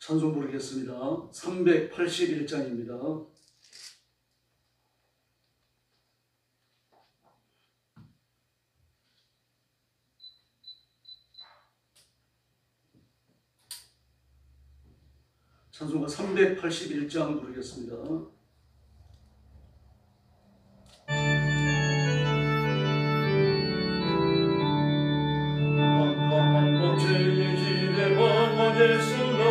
찬송 부르겠습니다. 381장입니다. 찬송가 381장 부르겠습니다. 깜깜한 밤제의 길에 방황했으나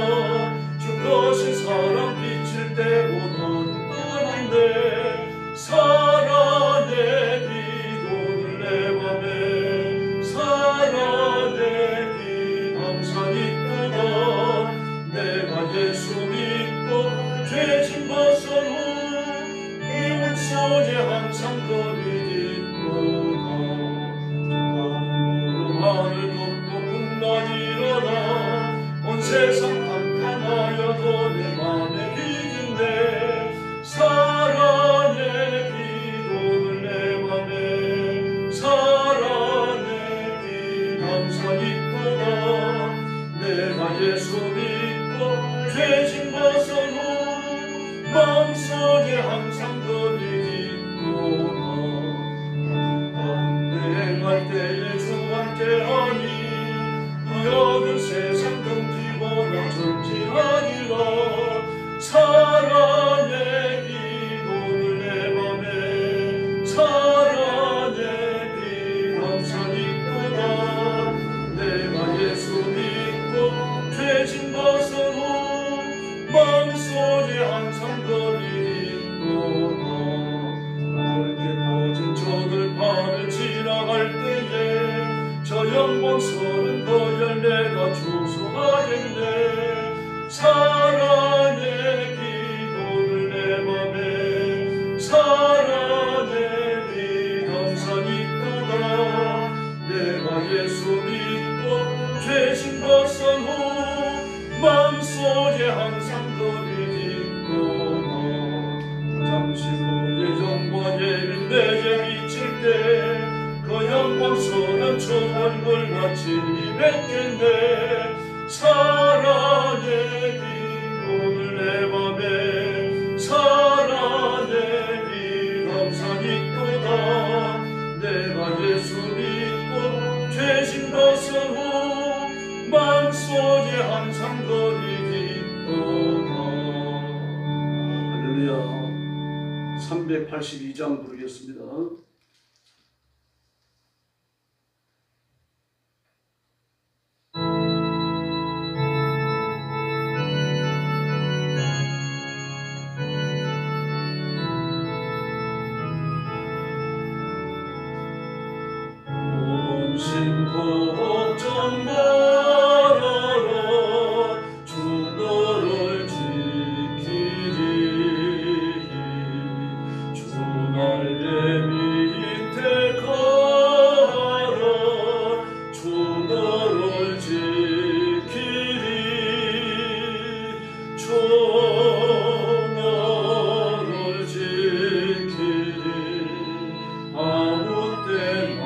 주 거신 사랑 비칠 때보다는 떠난데 사랑의 비도는 내 맘에 사랑의 비 항상 있도다 내가 예수 믿고 죄진 벗은 후 이웃 속에 항상 거리 있도다 하늘 덮고 풍랑 일어나 온 세상 캄캄하여도 내 맘에 비긴데 사랑의 비도는 내 맘에 사랑의 비 항상 있도다 내가 예수 믿고 죄진 벗은 후 마음속에 항상 거리 있도다 행할 때에 주와 함께하니 여긴 세상 등지보다 존재하니라 사랑의 비도는 내 맘에 사랑의 비 항상 있도다 내가 예수 믿고 죄진 벗은 후 마음속에 항상 거리 있도다 넓게 퍼진 저들판을 지나갈 때에 저 영광스러운 거열 내가 주소하겠네 사랑의 비도는 내 맘에 사랑의 비 항상 있도다 내가 예수 믿고 죄진 벗은 후 마음속에 항상 거리 있도다 잠시 후에 영광의 내게 비칠 때 그 영광스러운 저 얼굴 같이 뵙겠네 사랑의 비도는 내 맘에 사랑의 비 항상 있도다 내가 예수 믿고 죄진 벗은 후 마음속에 항상 거리 있도다 할렐루야. 382장 부르겠습니다. 걱정 말아라 주 너를 지키리 주 날개 밑에 가라 주 너를 지키리 주 너를 지키리 아무 때나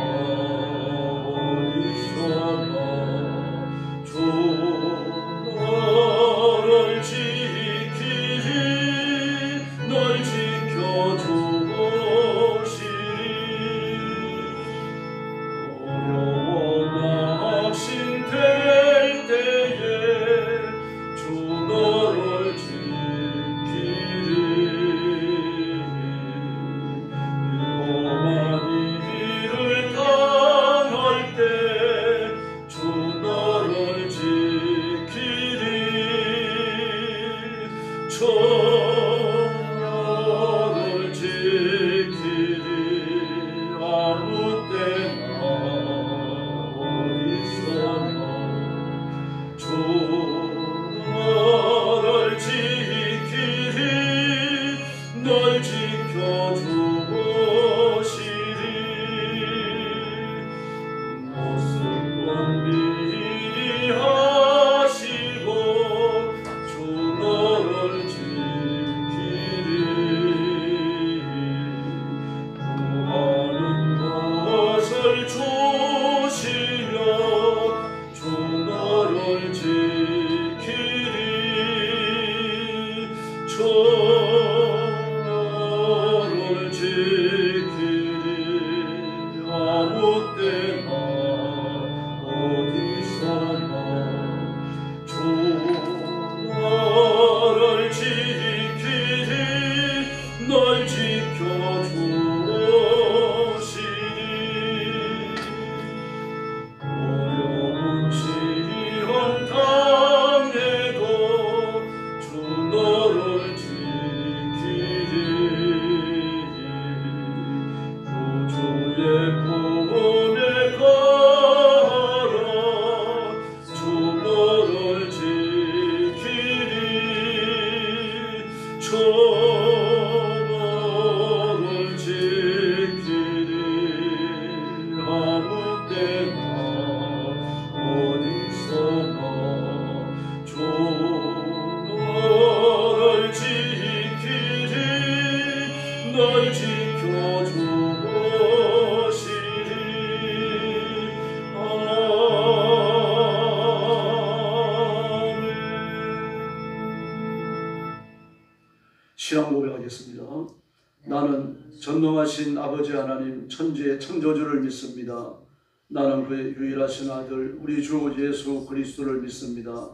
주의 보험에 가라 주너를 지키리 주너를 지키리 아무 때나 어디서나 주너를 지키리 널 지켜주시리 아멘. 신앙 고백하겠습니다. 나는 전능하신 아버지 하나님 천지의 창조주를 믿습니다. 나는 그의 유일하신 아들 우리 주 예수 그리스도를 믿습니다.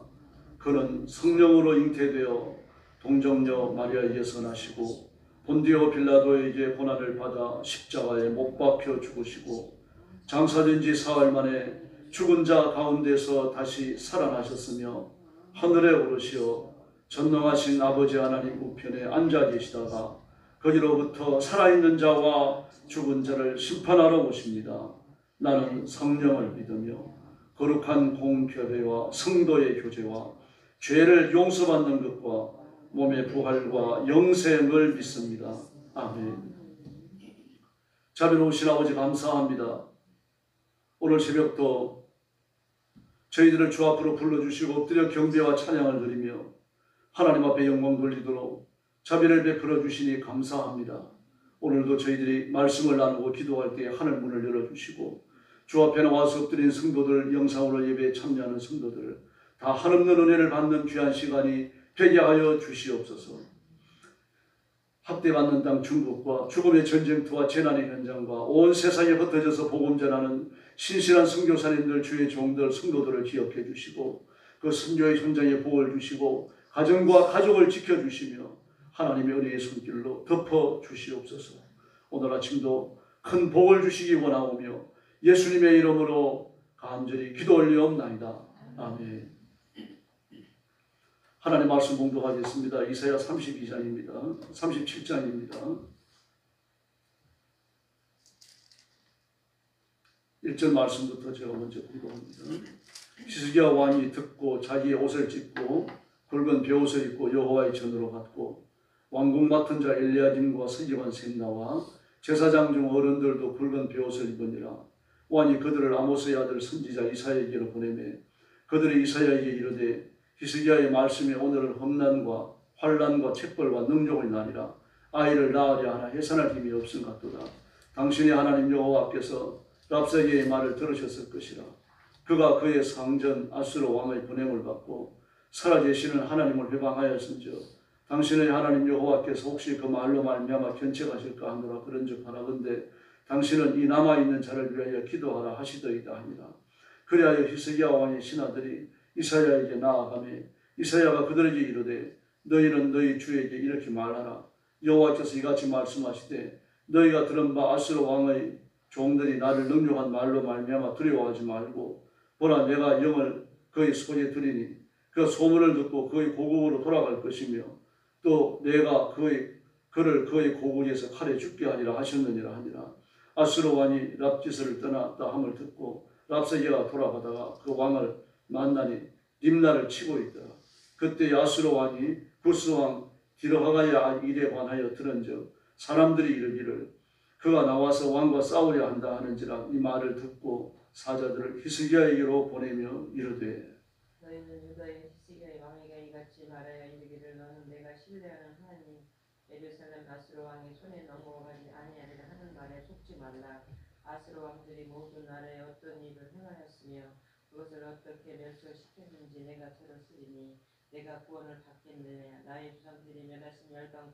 그는 성령으로 잉태되어 동정녀 마리아에게서 나시고 본디오 빌라도에게 고난을 받아 십자가에 못 박혀 죽으시고 장사된 지 사흘 만에 죽은 자 가운데서 다시 살아나셨으며 하늘에 오르시어 전능하신 아버지 하나님 우편에 앉아 계시다가 거기로부터 살아있는 자와 죽은 자를 심판하러 오십니다. 나는 성령을 믿으며 거룩한 공교회와 성도의 교제와 죄를 용서받는 것과 몸의 부활과 영생을 믿습니다. 아멘. 자비로우신 아버지 감사합니다. 오늘 새벽도 저희들을 주 앞으로 불러주시고 엎드려 경배와 찬양을 드리며 하나님 앞에 영광 돌리도록 자비를 베풀어 주시니 감사합니다. 오늘도 저희들이 말씀을 나누고 기도할 때 하늘 문을 열어주시고 주 앞에 나와서 엎드린 성도들, 영상으로 예배에 참여하는 성도들 다 한없는 은혜를 받는 귀한 시간이 되게 하여 주시옵소서. 학대받는 땅 중국과 죽음의 전쟁터와 재난의 현장과 온 세상에 흩어져서 복음 전하는 신실한 선교사님들, 주의 종들, 성도들을 기억해 주시고 그 선교의 현장에 복을 주시고 가정과 가족을 지켜주시며 하나님의 은혜의 손길로 덮어 주시옵소서. 오늘 아침도 큰 복을 주시기 원하오며 예수님의 이름으로 간절히 기도 올리옵나이다. 아멘. 하나님 말씀 봉독하겠습니다. 이사야 32장입니다. 37장입니다. 1절 말씀부터 제가 먼저 봉독합니다. 히스기야 왕이 듣고 자기의 옷을 찢고 굵은 베옷을 입고 여호와의 전으로 갔고 왕궁 맡은 자 엘리야김과 서기관 셈나와 제사장 중 어른들도 굵은 베옷을 입으니라. 왕이 그들을 아모스의 아들 선지자 이사야에게로 보내매 그들이 이사야에게 이르되 히스기야의 말씀에 오늘은 험난과 환난과 책벌과 능욕이 나니라. 아이를 낳으려 하나 해산할 힘이 없음 같도다. 당신의 하나님 여호와께서 랍사게의 말을 들으셨을 것이라. 그가 그의 상전 아수르 왕의 분행을 받고 살아계시는 하나님을 회방하였은즉 당신의 하나님 여호와께서 혹시 그 말로 말미암아 견책하실까 하노라. 그런즉 바라건대 당신은 이 남아있는 자를 위하여 기도하라 하시더이다 하니라. 그리하여 히스기야 왕의 신하들이 이사야에게 나아가매 이사야가 그들에게 이르되 너희는 너희 주에게 이렇게 말하라. 여호와께서 이같이 말씀하시되 너희가 들은 바 아수르 왕의 종들이 나를 능욕한 말로 말미암아 두려워하지 말고 보라 내가 영을 그의 손에 드리니 그 소문을 듣고 그의 고국으로 돌아갈 것이며 또 내가 그를 그의 고국에서 칼에 죽게 하리라 하셨느니라 하니라. 아수르 왕이 랍지스를 떠났다 함을 듣고 랍사게가 돌아가다가 그 왕을 만나니 림나를 치고 있더라. 그때 아수르 왕이 구스 왕 디르하가야 일에 관하여 들은즉 사람들이 이르기를 그가 나와서 왕과 싸우려 한다 하는지라. 이 말을 듣고 사자들을 히스기야에게로 보내며 이르되 너희는 유다의 히스기야의 왕에게 이같이 말하여 이르기를 너는 내가 신뢰하는 하나님 예루살렘 아수르 왕의 손에 넘어가지 아니하리라 하는 말에 속지 말라. 아수르 왕들이 모두 나라에 어떤 일을 행하였으며 그것을 어떻게 멸절시켰는지 내가 들었으리니 내가 구원을 받겠느냐. 나의 조상들이 멸하신 열방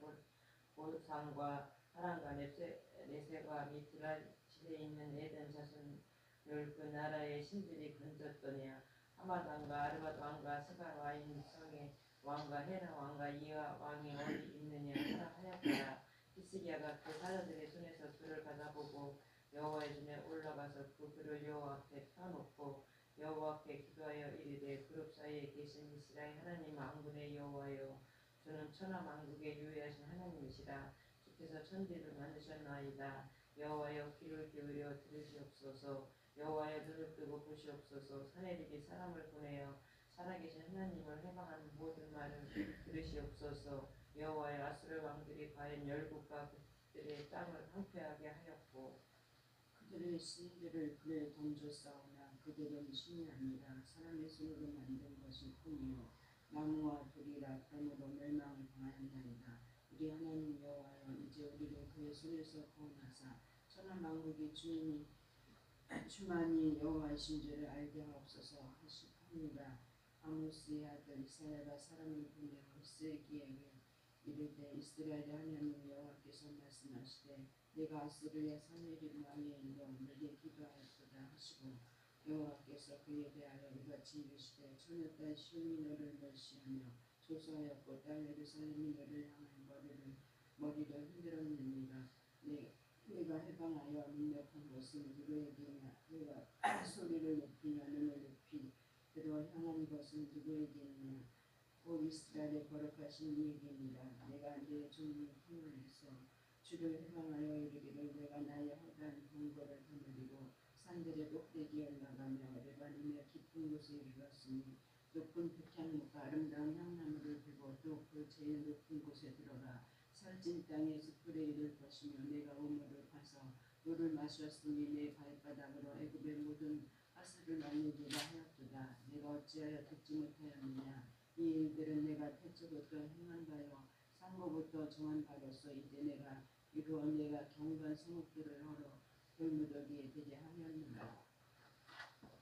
고산과 하란과 네세과 미트라 지대에 있는 에덴 자손을 그 나라의 신들이 건졌더냐. 하맛 왕과 아르밧 왕과 스가 와인 성의 왕과 헤라 왕과 이하 왕이 어디 있느냐 하라 하였더라. 히스기야가 그 사자들의 손에서 그를 받아보고 여호와의 전에 올라가서 그 그를 여호와 앞에 펴놓고 여호와께 기도하여 이르되 그룹 사이에 계신 이스라엘 하나님 만군의 여호와여 주는 천하 만국에 유의하신 하나님이시라. 주께서 천지를 만드셨나이다. 여호와여 귀를 기울여 들으시옵소서. 여호와여 눈을 뜨고 보시옵소서. 사내들이 사람을 보내어 살아계신 하나님을 해방하는 모든 말을 들으시옵소서. 여호와여 아수르 왕들이 과연 열국과 그들의 땅을 황폐하게 하였고 그들의 신들을 불에 던졌사오나 그들은 신이 아니라 사람의 손으로 만든 것일 뿐이요 나무와 돌이라 그러므로 멸망을 당하였나이다. 우리 하나님 여호와여 이제 우리를 그의 손에서 구원하사 천하 만국의 주만이 여호와이신 줄을 알게 하옵소서 하니라. 아모스의 아들 이사야가 사람을 보내어 히스기야에게 이르되 이스라엘의 하나님 여호와께서 말씀하시되 내가 아스르의 사내립 왕에 일러 내게 기도하였도다 하시고 여호와께서 그에 대하여 이같이 이르시되 처녀 딸 시온이 너를 멸시하며 조소하였고 딸 예루살렘이 너를 향한 머리를 흔들었느니라. 내가 해방하여 능력한 것은 누구에게냐 내가 소리를 높이며 눈을 높이 들어 향한 것은 누구에게 있냐 곧 이스라엘의 거룩하신 이에게니라. 내가 내 종을 통하여서 주를 해방하여 이르기를 내가 나의 허다한 동거를 거느리고 산들의 꼭대기에 올라가며 레바논의 깊은 곳에 이르렀으니 높은 백향목과 아름다운 향나무를 피고 또 그 제일 높은 곳에 들어가 살찐 땅에 숲풀에 이를 것이며 내가 우물을 파서 물을 마셨으니 내 발바닥으로 애굽의 모든 하수를 말리리라 하였도다. 내가 어찌하여 듣지 못하였느냐. 이 일들은 내가 태초부터 행한 바요 상고부터 정한 바로서 이제 내가 이루어 내가 경관 성읍들을 헐어 돌무더기에 되게 하였느니라.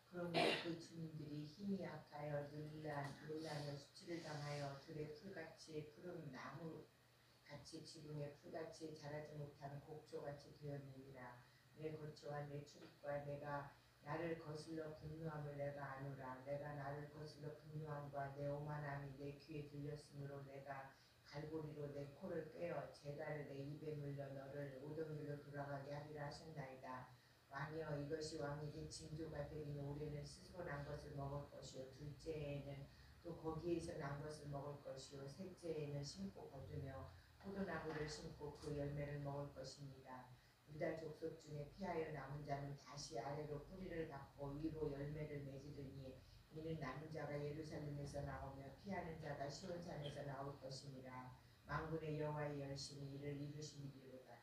그러므로 그 주민들이 힘이 약하여 놀라며 수치를 당하여 들의 풀같이 푸른 나무같이 지붕의 풀같이 자라지 못하는 곡초같이 되었느니라. 내 거처와 내 출입과 내가 나를 거슬러 분노함을 내가 아노라. 내가 나를 거슬러 분노함과 내 오만함이 내 귀에 들렸으므로 내가 갈고리로 내 코를 꿰어 재갈을 내 입에 물려 너를 오던 길로 돌아가게 하리라 하셨나이다. 왕이여 이것이 왕에게 징조가 되리니 올해는 스스로 난 것을 먹을 것이요 둘째에는 또 거기에서 난 것을 먹을 것이요 셋째에는 심고 거두며 포도나무를 심고 그 열매를 먹을 것입니다. 유다 족속 중에 피하여 남은 자는 다시 아래로 뿌리를 닫고 위로 열매를 맺으리니 이는 남은 자가 예루살렘에서 나오며 피하는 자가 시온산에서 나올 것입니다. 만군의 여호와의 열심히 이를 이루시리이다.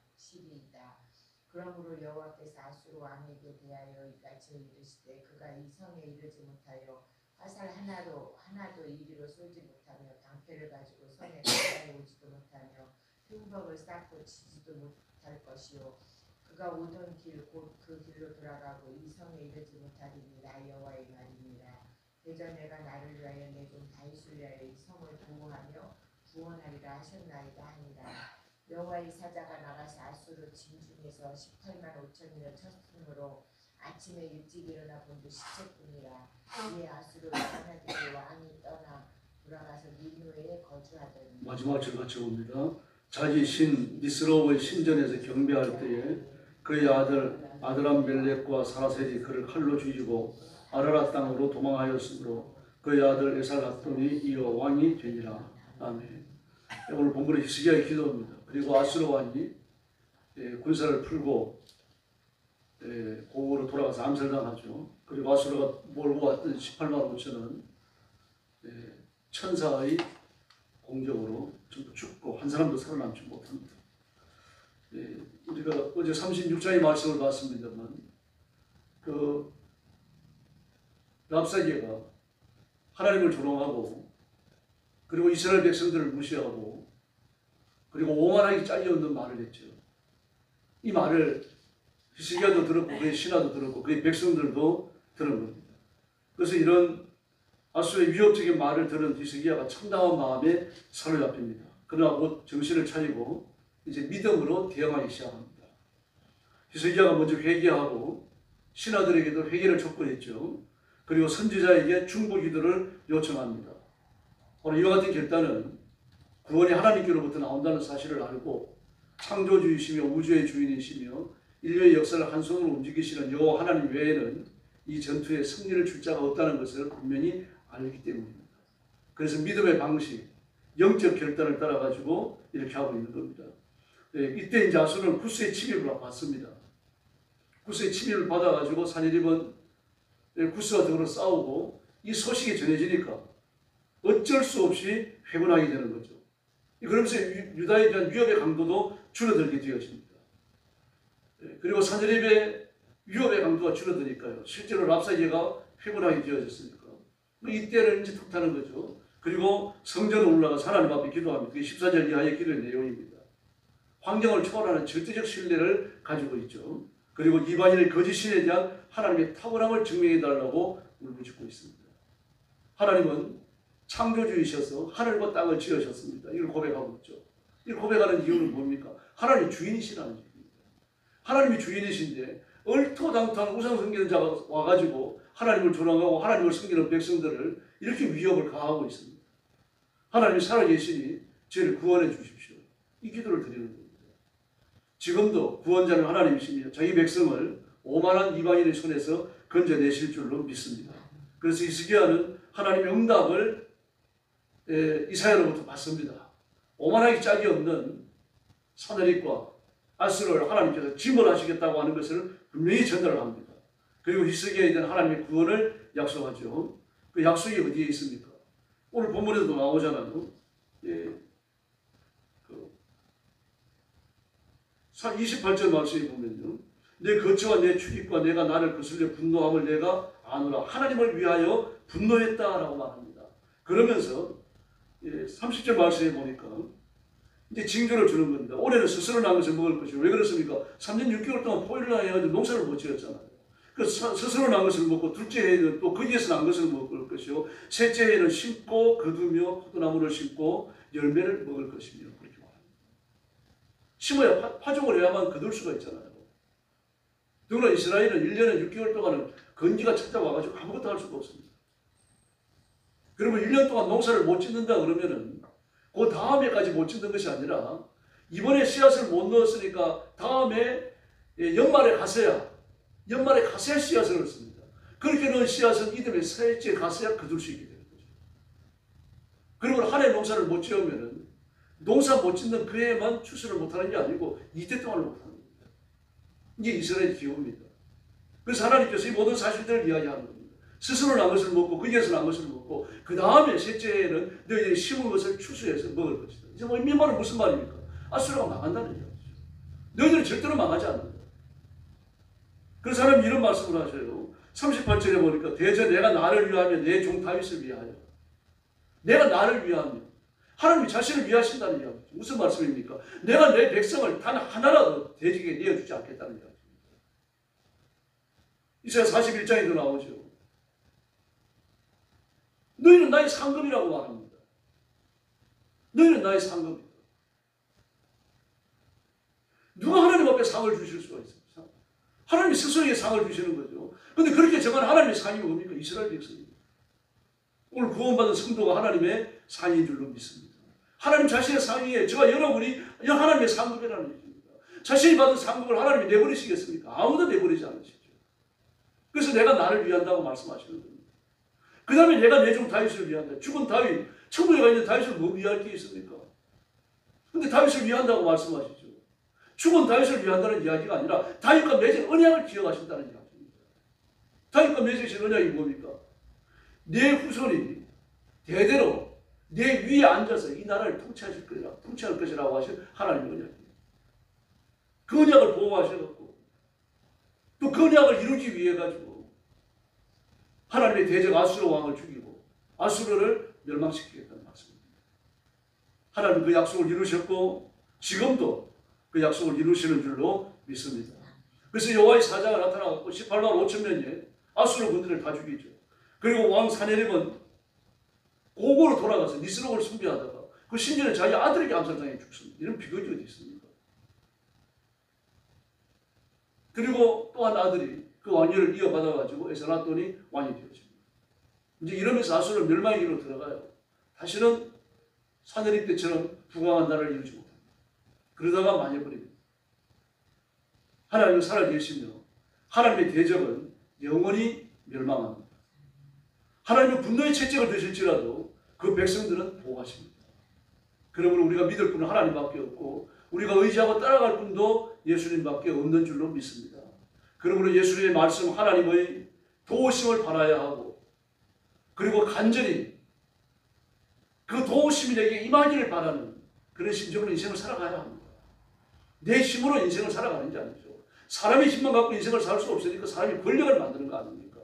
그러므로 여호와께서 아수르 왕에게 대하여 이같이 이르시되 그가 이 성에 이르지 못하여 화살 하나도 이리로 쏠지 못하며 방패를 가지고 성에 가까이 오지도 못하며 흉벽을 쌓고 치지도 못할 것이요 그가 오던 길 곧 그 길로 돌아가고 이 성에 이르지 못하리니 나 여호와의 말이니라. 대저 내가 나를 위하여 내 종 다윗을 위하여 이 성을 보호하며 구원하리라 하셨나이다 하니라. 여호와의 사자가 나가서 아수르 진중에서 18만 5천이나 쳤으므로 아침에 일찍 일어나 본즉 시체뿐이라. 이에 아수르 사나들이 왕이 떠나 돌아가서 니누에 거주하더니. 마지막 절 같이 봅니다. 자기 신 니스로의 신전에서 경배할 때에 그의 아들람 멜렉과 사라셀이 그를 칼로 죽이고 아라라 땅으로 도망하였으므로 그의 아들 에살핫돈이 이어 왕이 되니라. 아멘. 오늘 본문의 히스기야의 기도입니다. 그리고 아수르 왕이 군사를 풀고 고국으로 돌아가서 암살당하죠. 그리고 아수르가 몰고 왔던 18만 5천은 천사의 공격으로 전부 죽고 한 사람도 살아남지 못합니다. 우리가 어제 36장의 말씀을 봤습니다만 그 랍사게가 하나님을 조롱하고 그리고 이스라엘 백성들을 무시하고 그리고 오만하게 잘려있는 말을 했죠. 이 말을 히스기야도 들었고 그의 신하도 들었고 그의 백성들도 들은 겁니다. 그래서 이런 아수르의 위협적인 말을 들은 히스기야가 참담한 마음에 사로잡힙니다. 그러나 곧 정신을 차리고 이제 믿음으로 대응하기 시작합니다. 히스기야가 먼저 회개하고 신하들에게도 회개를 촉구했죠. 그리고 선지자에게 중보 기도를 요청합니다. 오늘 이와 같은 결단은 구원이 하나님께로부터 나온다는 사실을 알고 창조주이시며 우주의 주인이시며 인류의 역사를 한 손으로 움직이시는 여호와 하나님 외에는 이 전투에 승리를 줄 자가 없다는 것을 분명히 알기 때문입니다. 그래서 믿음의 방식, 영적 결단을 따라가지고 이렇게 하고 있는 겁니다. 이때 이제 아수르는 쿠스의 침입을 받습니다. 구스의 침입을 받아가지고 사내립은 구스와 더불어 싸우고 이 소식이 전해지니까 어쩔 수 없이 회군하게 되는 거죠. 그러면서 유다에 대한 위협의 강도도 줄어들게 되어집니다. 그리고 사내립의 위협의 강도가 줄어드니까요. 실제로 랍사게가 회군하게 되어졌으니까 이때를 이제 탓하는 거죠. 그리고 성전에 올라가서 하나님 앞에 기도합니다. 그게 14절 이하의 기도의 내용입니다. 환경을 초월하는 절대적 신뢰를 가지고 있죠. 그리고 이방인의 거짓 신에 대한 하나님의 탁월함을 증명해달라고 울부짖고 있습니다. 하나님은 창조주이셔서 하늘과 땅을 지으셨습니다. 이걸 고백하고 있죠. 이걸 고백하는 이유는 뭡니까? 하나님이 주인이시라는 얘기입니다. 하나님이 주인이신데 얼토당토한 우상숭배자가 와가지고 하나님을 조롱하고 하나님을 섬기는 백성들을 이렇게 위협을 가하고 있습니다. 하나님이 살아계시니 저희를 구원해 주십시오. 이 기도를 드리는 겁니다. 지금도 구원자는 하나님이십니다. 자기 백성을 오만한 이방인의 손에서 건져내실 줄로 믿습니다. 그래서 히스기야는 하나님의 응답을 이사야로부터 받습니다. 오만하기 짝이 없는 사내립과 아수르를 하나님께서 진멸하시겠다고 하는 것을 분명히 전달을 합니다. 그리고 히스기야에 대한 하나님의 구원을 약속하죠. 그 약속이 어디에 있습니까? 오늘 본문에도 나오잖아요. 28절 말씀에 보면요. 내 거처와 내 출입과 내가 나를 거슬려 분노함을 내가 아노라. 하나님을 위하여 분노했다라고 말합니다. 그러면서 30절 말씀에 보니까 이제 징조를 주는 겁니다. 올해는 스스로 난 것을 먹을 것이고 왜 그렇습니까? 3년 6개월 동안 포일을 해가지고 농사를 못 지었잖아요. 그래서 스스로 난 것을 먹고 둘째 해에는 또 거기에서 난 것을 먹을 것이요. 셋째 해에는 심고 거두며 포도나무를 심고 열매를 먹을 것이며 그렇게 말합니다. 심어야 파종을 해야만 거둘 수가 있잖아요. 더구나 이스라엘은 1년에 6개월 동안은 건기가 찾아와가지고 아무것도 할 수가 없습니다. 그러면 1년 동안 농사를 못 짓는다 그러면은 그 다음에까지 못 짓는 것이 아니라 이번에 씨앗을 못 넣었으니까 다음에 연말에 가서야 씨앗을 넣습니다. 그렇게 넣은 씨앗은 이듬해 셋째 가서야 거둘 수 있게 되는 거죠. 그리고 한 해 농사를 못 지으면은 농사 못 짓는 그 해만 추수를 못하는 게 아니고 이때 동안을 못하는 겁니다. 이게 이스라엘의 기호입니다. 그래서 하나님께서 이 모든 사실들을 이야기하는 겁니다. 스스로 난 것을 먹고 거기에서 난 것을 먹고 그 다음에 셋째 해에는 너희들이 심은 것을 추수해서 먹을 것이다. 이제 뭐 이 말은 무슨 말입니까? 아수르가 망한다는 얘기죠. 너희들은 절대로 망하지 않는다. 그래서 하나님 이런 말씀을 하셔요. 38절에 보니까 대저 내가 나를 위하며 내 종 다윗을 위하여 내가 나를 위하며 하나님이 자신을 위하신다는 이야기죠. 무슨 말씀입니까? 내가 내 백성을 단 하나라도 대적에 내어주지 않겠다는 이야기입니다. 이사야 41장에도 나오죠. 너희는 나의 상급이라고 말합니다. 너희는 나의 상급이다. 누가 하나님 앞에 상을 주실 수가 있습니까? 하나님이 스스로에게 상을 주시는 거죠. 그런데 그렇게 정한 하나님의 상이 뭡니까? 이스라엘 백성입니다. 오늘 구원받은 성도가 하나님의 상인 줄로 믿습니다. 하나님 자신의 상위에 저와 여러분이 하나님의 상급이라는 얘기입니다. 자신이 받은 상급을 하나님이 내버리시겠습니까? 아무도 내버리지 않으시죠. 그래서 내가 나를 위한다고 말씀하시는 겁니다. 그 다음에 내가 내 종 다윗을 위한다. 죽은 다윗, 천국에 가 있는 다윗을 뭐 위할 게 있습니까? 근데 다윗을 위한다고 말씀하시죠. 죽은 다윗을 위한다는 이야기가 아니라 다윗과 맺은 언약을 기억하신다는 이야기입니다. 다윗과 맺으신 언약이 뭡니까? 내 후손이 대대로 내 위에 앉아서 이 나라를 통치할 것이라고 하신 하나님의 언약입니다. 그 언약을 보호하셔갖고 또 그 언약을 이루기 위해 가지고 하나님의 대적 아수르 왕을 죽이고 아수르를 멸망시키겠다는 말씀입니다. 하나님 그 약속을 이루셨고 지금도 그 약속을 이루시는 줄로 믿습니다. 그래서 여호와의 사자가 나타나고 18만 5천 명의 아수르 군대를 다 죽이죠. 그리고 왕 사내립은 고고로 돌아가서 니스록을 숭배하다가 그 심지어는 자기 아들에게 암살당해 죽습니다. 이런 비극이 어디 있습니까? 그리고 또 한 아들이 그 왕위를 이어받아가지고 에스라돈이 왕이 되어집니다. 이제 이러면서 아수르는 멸망의 길로 들어가요. 다시는 사내립 때처럼 부강한 나라를 이루지 못합니다. 그러다가 망해버립니다. 하나님은 살아계시며 하나님의 대적은 영원히 멸망합니다. 하나님은 분노의 채찍을 드실지라도 그 백성들은 보호하십니다. 그러므로 우리가 믿을 분은 하나님밖에 없고 우리가 의지하고 따라갈 분도 예수님밖에 없는 줄로 믿습니다. 그러므로 예수님의 말씀 하나님의 도우심을 바라야 하고 그리고 간절히 그 도우심이 내게 임하기를 바라는 그런 심정으로 인생을 살아가야 합니다. 내 힘으로 인생을 살아가는 게 아니죠. 사람의 힘만 갖고 인생을 살 수 없으니까 사람이 권력을 만드는 거 아닙니까?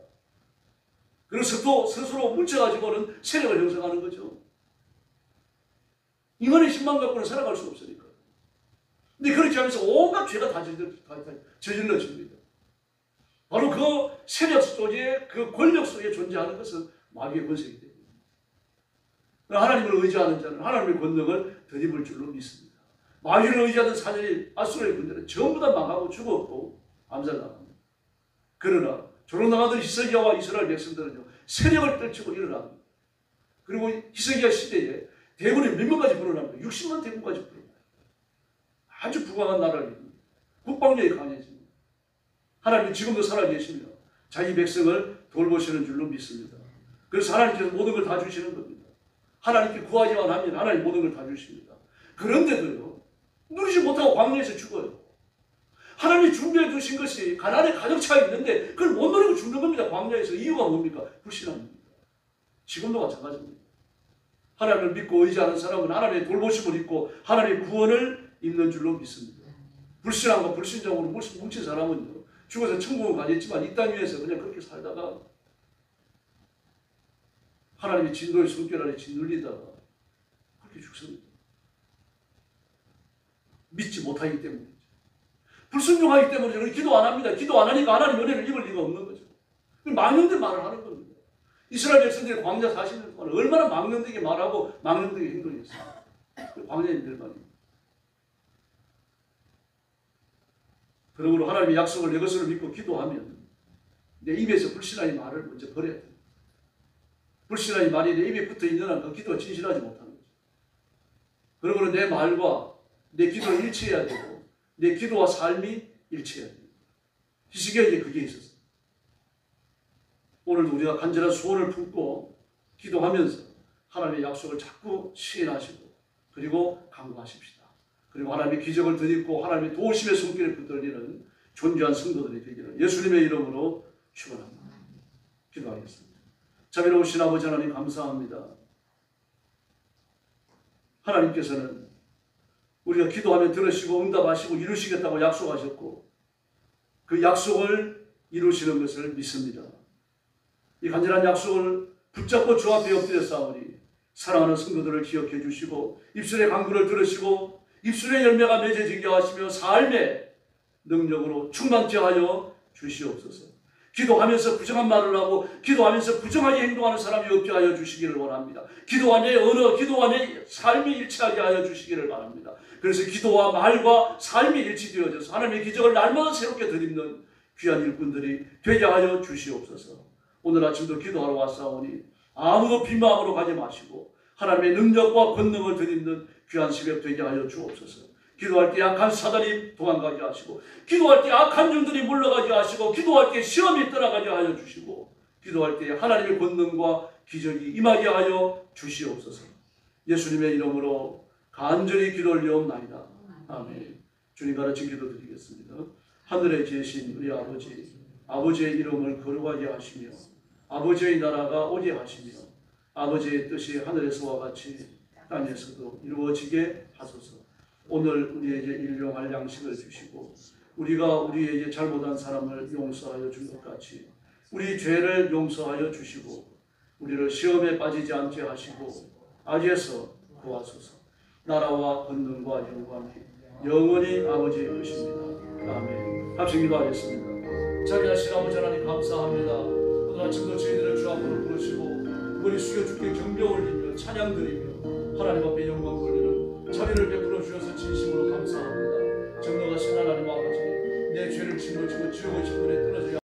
그래서 또 스스로 뭉쳐가지고는 세력을 형성하는 거죠. 인간의 힘만 갖고는 살아갈 수 없으니까. 근데 그렇게 하면서 온갖 죄가 다 저질러집니다. 바로 그 세력 속에 그 권력 속에 존재하는 것은 마귀의 권세이기 때문에 하나님을 의지하는 자는 하나님의 권능을 덧입을 줄로 믿습니다. 마귀를 의지하던 사절이 아수르의 군대는 전부 다 망하고 죽었고 암살당합니다. 그러나 조롱당하던 히스기야와 이스라엘 백성들은요 세력을 떨치고 일어납니다. 그리고 히스기야 시대에 대군이 몇 명까지 불어납니다. 60만 대군까지 불어납니다. 아주 부강한 나라를 이룹니다. 국방력이 강해집니다. 하나님이 지금도 살아계시며 자기 백성을 돌보시는 줄로 믿습니다. 그래서 하나님께서 모든 걸 다 주시는 겁니다. 하나님께 구하기만 하면 하나님 모든 걸 다 주십니다. 그런데도요 누리지 못하고 광야에서 죽어요. 하나님이 준비해 주신 것이 가난에 가득 차 있는데 그걸 못 누리고 죽는 겁니다. 광야에서. 이유가 뭡니까? 불신합니다. 지금도 마찬가지입니다. 하나님을 믿고 의지하는 사람은 하나님의 돌보심을 입고 하나님의 구원을 입는 줄로 믿습니다. 불신함과 불신정으로 뭉친 사람은요 죽어서 천국을 가겠지만 이 땅 위에서 그냥 그렇게 살다가 하나님의 진노의 손길 아래 짓눌리다가 그렇게 죽습니다. 믿지 못하기 때문이죠. 불순종하기 때문에 저는 기도 안 합니다. 기도 안 하니까 하나님 은혜를 입을 리가 없는 거죠. 막는데 말을 하는 겁니다. 이스라엘 백성들이 광야 40년 동안 얼마나 막는데게 말하고 막는데게 행동했어요. 광야의 멸망입니다. 그러므로 하나님의 약속을 내 것으로 믿고 기도하면 내 입에서 불신하의 말을 먼저 버려야 됩니다. 불신하의 말이 내 입에 붙어 있는 한 그 기도가 진실하지 못하는 거죠. 그러므로 내 말과 내 기도를 일치해야 되고 내 기도와 삶이 일치해야 됩니다. 히스기야에게 그게 있었어요. 오늘도 우리가 간절한 소원을 품고 기도하면서 하나님의 약속을 자꾸 시인하시고 그리고 강구하십시다. 그리고 하나님의 기적을 덧입고 하나님의 도우심의 손길을 붙들리는 존귀한 성도들이 되기를 예수님의 이름으로 축원합니다. 기도하겠습니다. 자비로우신 아버지 하나님 감사합니다. 하나님께서는 우리가 기도하면 들으시고 응답하시고 이루시겠다고 약속하셨고 그 약속을 이루시는 것을 믿습니다. 이 간절한 약속을 붙잡고 주 앞에 엎드려 싸우니 사랑하는 성도들을 기억해 주시고 입술의 간구를 들으시고 입술의 열매가 맺어지게 하시며 삶의 능력으로 충만케 하여 주시옵소서. 기도하면서 부정한 말을 하고 기도하면서 부정하게 행동하는 사람이 없게 하여 주시기를 원합니다. 기도와 내 언어, 기도와 내 삶이 일치하게 하여 주시기를 바랍니다. 그래서 기도와 말과 삶이 일치되어져서 하나님의 기적을 날마다 새롭게 덧입는 귀한 일꾼들이 되게 하여 주시옵소서. 오늘 아침도 기도하러 왔사오니 아무도 빈 마음으로 가지 마시고 하나님의 능력과 권능을 덧입는 귀한 새벽 되게 하여 주옵소서. 기도할 때 약한 사단이 도망가게 하시고 기도할 때 악한 영들이 물러가게 하시고 기도할 때 시험이 떠나가게 하여 주시고 기도할 때 하나님의 권능과 기적이 임하게 하여 주시옵소서. 예수님의 이름으로 간절히 기도 올리옵나이다. 아멘. 주님 가르친 기도 드리겠습니다. 하늘에 계신 우리 아버지, 아버지의 이름을 거룩하게 하시며 아버지의 나라가 오게 하시며 아버지의 뜻이 하늘에서와 같이 땅에서도 이루어지게 하소서. 오늘 우리에게 일용할 양식을 주시고 우리가 우리에게 잘못한 사람을 용서하여 준 것 같이 우리 죄를 용서하여 주시고 우리를 시험에 빠지지 않게 하시고 악에서 구하소서. 나라와 권능과 영광이 영원히 아버지의 것입니다. 아멘. 합심 기도하겠습니다. 자비하신 아버지 하나님 감사합니다. 오늘 아침도 저희들을 주 앞으로 부르시고 머리 숙여 주께 경배 올리며 찬양 드리며 하나님 앞에 영광 돌리는 자비를 베풀어 주셔서 진심으로 감사합니다. 정령하신 하나님 아버지, 내 죄를 짊어지고 지옥을